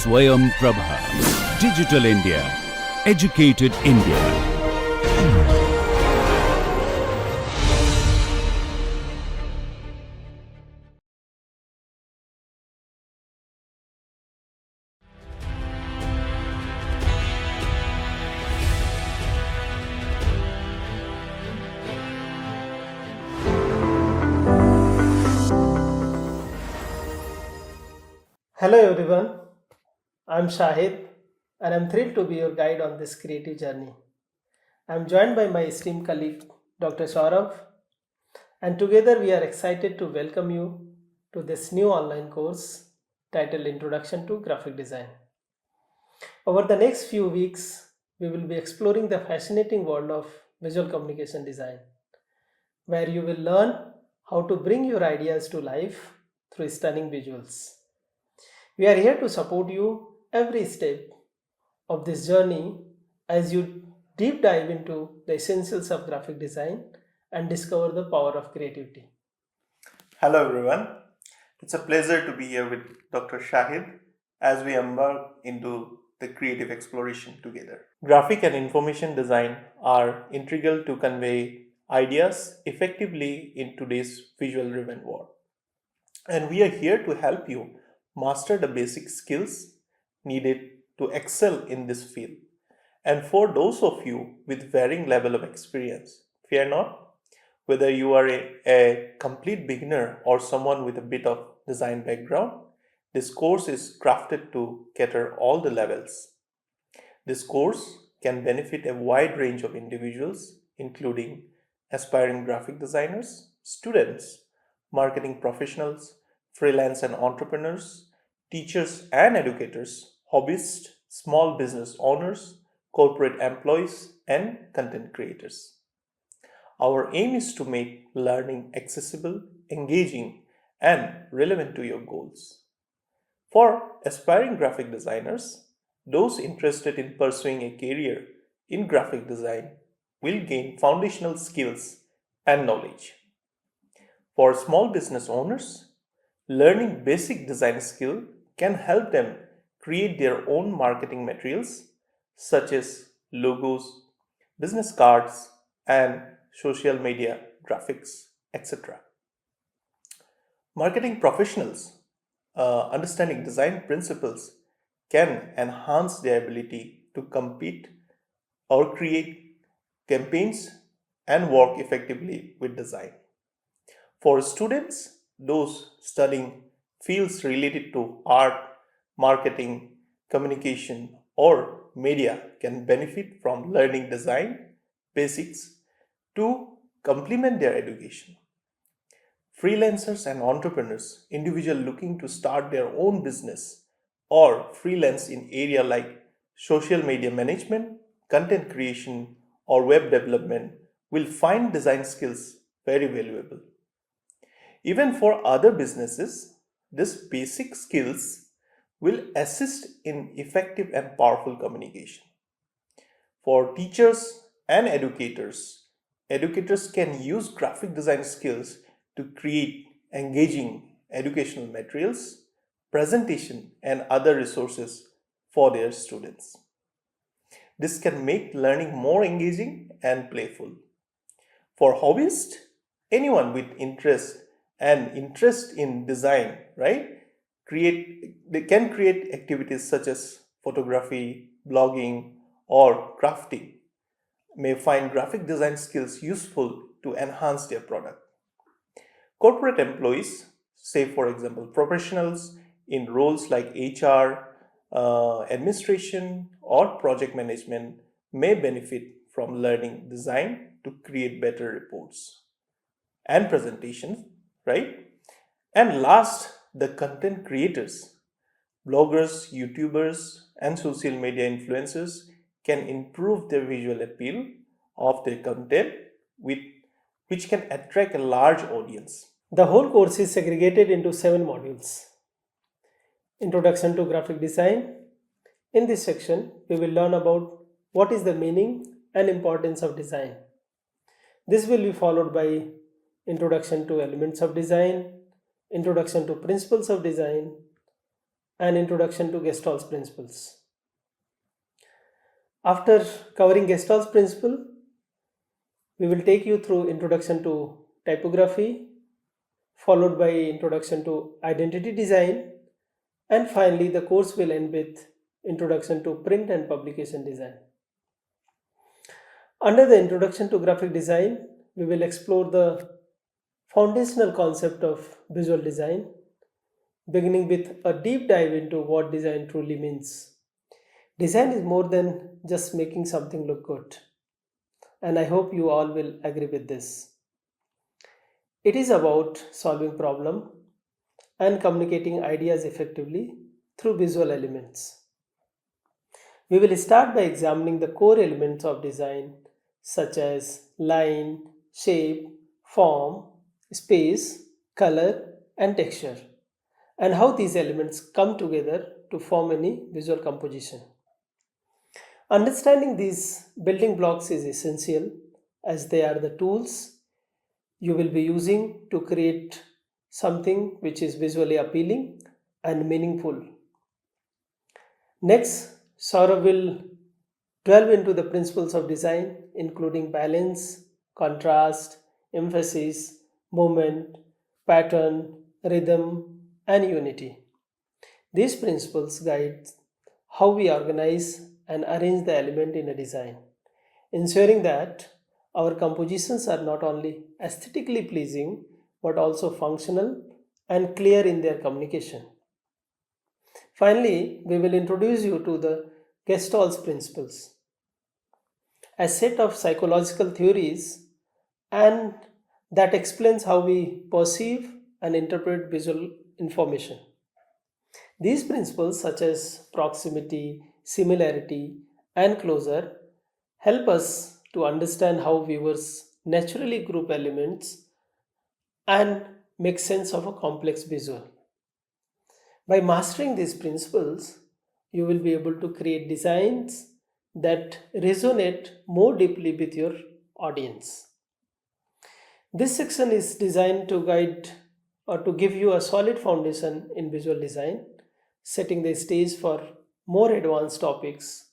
Swayam Prabha. Digital India. Educated India. Hello everyone, I'm Shahid and I'm thrilled to be your guide on this creative journey. I'm joined by my esteemed colleague Dr. Saurav, and together we are excited to welcome you to this new online course titled Introduction to Graphic Design. Over the next few weeks, we will be exploring the fascinating world of visual communication design, where you will learn how to bring your ideas to life through stunning visuals. We are here to support you every step of this journey as you deep dive into the essentials of graphic design and discover the power of creativity. Hello everyone. It's a pleasure to be here with Dr. Shahid as we embark into the creative exploration together. Graphic and information design are integral to convey ideas effectively in today's visual driven world. And we are here to help you master the basic skills needed to excel in this field. And for those of you with varying level of experience, fear not. Whether you are a complete beginner or someone with a bit of design background, this course is crafted to cater all the levels. This course can benefit a wide range of individuals, including aspiring graphic designers, students, marketing professionals, freelance and entrepreneurs, teachers and educators, hobbyists, small business owners, corporate employees, and content creators. Our aim is to make learning accessible, engaging, and relevant to your goals. For aspiring graphic designers, those interested in pursuing a career in graphic design will gain foundational skills and knowledge. For small business owners, learning basic design skill can help them create their own marketing materials such as logos, business cards, and social media graphics, etc. Marketing professionals understanding design principles can enhance their ability to compete or create campaigns and work effectively with design. For students, those studying fields related to art, marketing, communication, or media can benefit from learning design basics to complement their education. Freelancers and entrepreneurs, individuals looking to start their own business or freelance in area like social media management, content creation, or web development will find design skills very valuable. Even for other businesses, these basic skills will assist in effective and powerful communication. For teachers and educators, educators can use graphic design skills to create engaging educational materials, presentation, and other resources for their students. This can make learning more engaging and playful. For hobbyists, anyone with interest in design, right? They can create activities such as photography, blogging, or crafting may find graphic design skills useful to enhance their product. Corporate employees, say for example professionals in roles like HR, administration, or project management, may benefit from learning design to create better reports and presentations, right? And last, the content creators, bloggers, YouTubers, and social media influencers can improve the visual appeal of their content with which can attract a large audience. The whole course is segregated into 7 modules. Introduction to Graphic Design. In this section, we will learn about what is the meaning and importance of design. This will be followed by Introduction to Elements of Design, Introduction to Principles of Design, and introduction to Gestalt principles. After covering Gestalt principle, we will take you through introduction to typography, followed by introduction to identity design, and finally the course will end with introduction to print and publication design. Under the introduction to graphic design, we will explore the foundational concept of visual design, beginning with a deep dive into what design truly means. Design is more than just making something look good, and I hope you all will agree with this. It is about solving problem and communicating ideas effectively through visual elements. We will start by examining the core elements of design such as line, shape, form, space, color, and texture, and how these elements come together to form any visual composition. Understanding these building blocks is essential as they are the tools you will be using to create something which is visually appealing and meaningful. Next, Saurav will delve into the principles of design, including balance, contrast, emphasis, movement, pattern, rhythm, and unity. These principles guide how we organize and arrange the element in a design, ensuring that our compositions are not only aesthetically pleasing but also functional and clear in their communication. Finally, we will introduce you to the Gestalt principles, a set of psychological theories and that explains how we perceive and interpret visual information. These principles, such as proximity, similarity, and closure, help us to understand how viewers naturally group elements and make sense of a complex visual. By mastering these principles, you will be able to create designs that resonate more deeply with your audience. This section is designed to guide or to give you a solid foundation in visual design, setting the stage for more advanced topics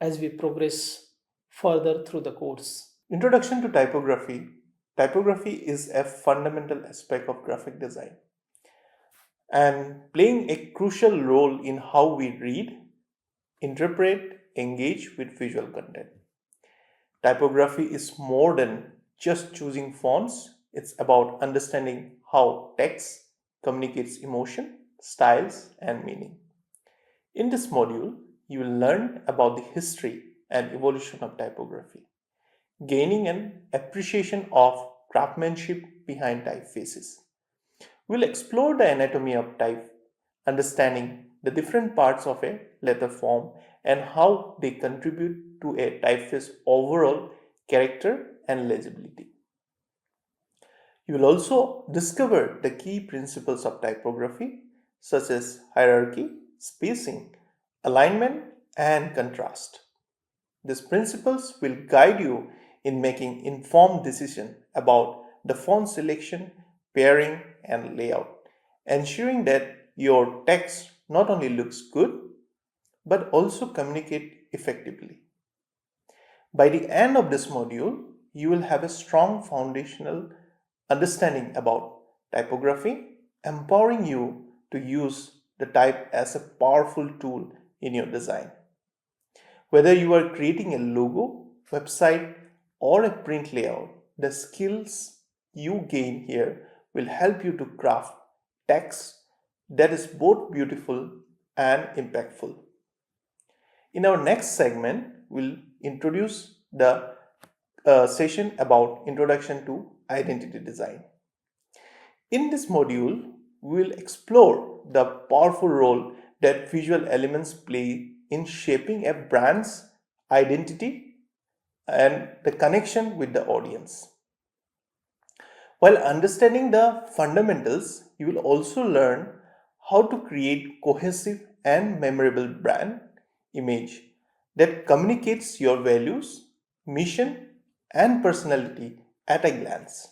as we progress further through the course. Introduction to typography. Typography is a fundamental aspect of graphic design and playing a crucial role in how we read, interpret, engage with visual content. Typography is more than just choosing fonts, it's about understanding how text communicates emotion, styles, and meaning. In this module, you will learn about the history and evolution of typography, gaining an appreciation of craftsmanship behind typefaces. We'll explore the anatomy of type, understanding the different parts of a letter form and how they contribute to a typeface overall character and legibility. You will also discover the key principles of typography such as hierarchy, spacing, alignment, and contrast. These principles will guide you in making informed decisions about the font selection, pairing, and layout, ensuring that your text not only looks good but also communicate effectively. By the end of this module, you will have a strong foundational understanding about typography, empowering you to use the type as a powerful tool in your design. Whether you are creating a logo, website, or a print layout, the skills you gain here will help you to craft text that is both beautiful and impactful. In our next segment, we'll introduce the session about Introduction to Identity Design. In this module, we will explore the powerful role that visual elements play in shaping a brand's identity and the connection with the audience. While understanding the fundamentals, you will also learn how to create cohesive and memorable brand image that communicates your values, mission, and personality at a glance.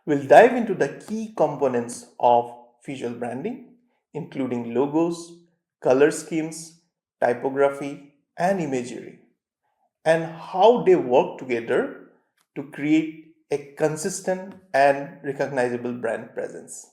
We'll dive into the key components of visual branding, including logos, color schemes, typography, and imagery, and how they work together to create a consistent and recognizable brand presence.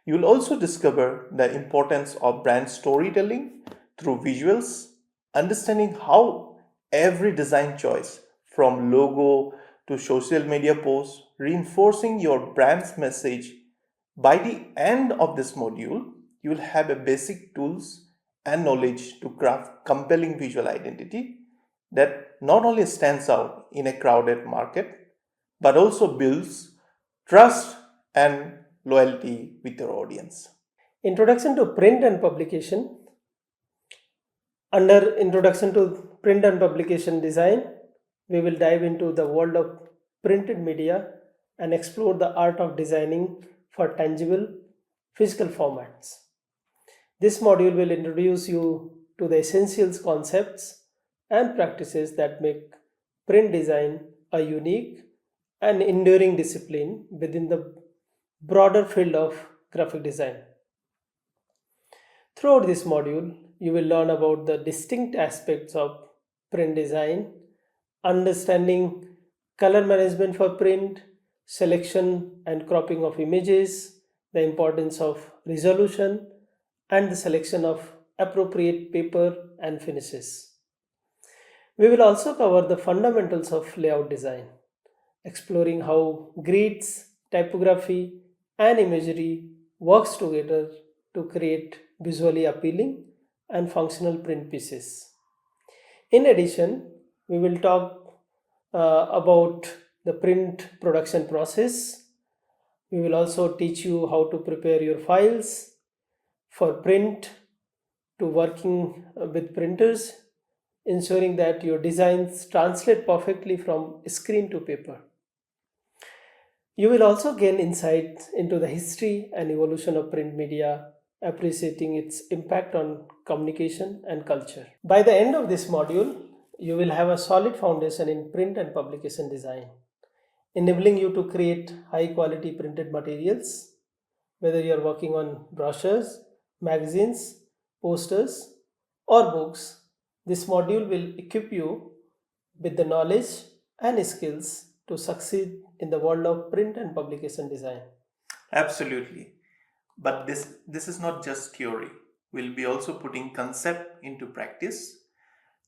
You will also discover the importance of brand storytelling through visuals, understanding how every design choice, from logo to social media posts, reinforcing your brand's message. By the end of this module, you will have a basic tools and knowledge to craft compelling visual identity that not only stands out in a crowded market but also builds trust and loyalty with your audience. Introduction to print and publication. Under Introduction to Print and Publication Design, we will dive into the world of printed media and explore the art of designing for tangible physical formats. This module will introduce you to the essentials, concepts, and practices that make print design a unique and enduring discipline within the broader field of graphic design. Throughout this module, you will learn about the distinct aspects of print design, understanding color management for print, selection and cropping of images, the importance of resolution, and the selection of appropriate paper and finishes. We will also cover the fundamentals of layout design, exploring how grids, typography, and imagery works together to create visually appealing and functional print pieces. In addition, we will talk about the print production process. We will also teach you how to prepare your files for print, to working with printers, ensuring that your designs translate perfectly from screen to paper. You will also gain insight into the history and evolution of print media, appreciating its impact on communication and culture. By the end of this module, you will have a solid foundation in print and publication design, enabling you to create high quality printed materials, whether you are working on brochures, magazines, posters, or books. This module will equip you with the knowledge and skills to succeed in the world of print and publication design. Absolutely. But this is not just theory. We'll be also putting concept into practice.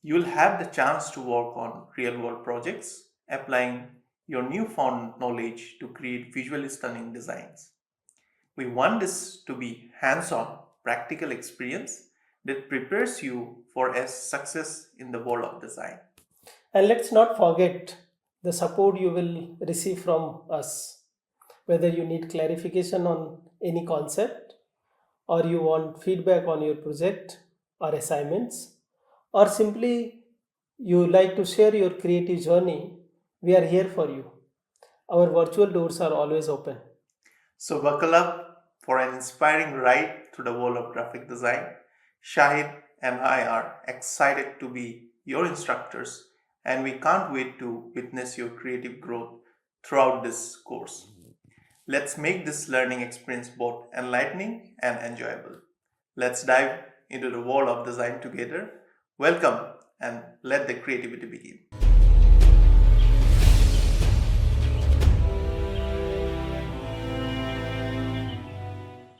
You'll have the chance to work on real world projects, applying your newfound knowledge to create visually stunning designs. We want this to be hands on, practical experience that prepares you for a success in the world of design. And let's not forget the support you will receive from us. Whether you need clarification on any concept, or you want feedback on your project or assignments, or simply you like to share your creative journey, we are here for you. Our virtual doors are always open. So buckle up for an inspiring ride through the world of graphic design. Shahid and I are excited to be your instructors, and we can't wait to witness your creative growth throughout this course. Let's make this learning experience both enlightening and enjoyable. Let's dive into the world of design together. Welcome and let the creativity begin.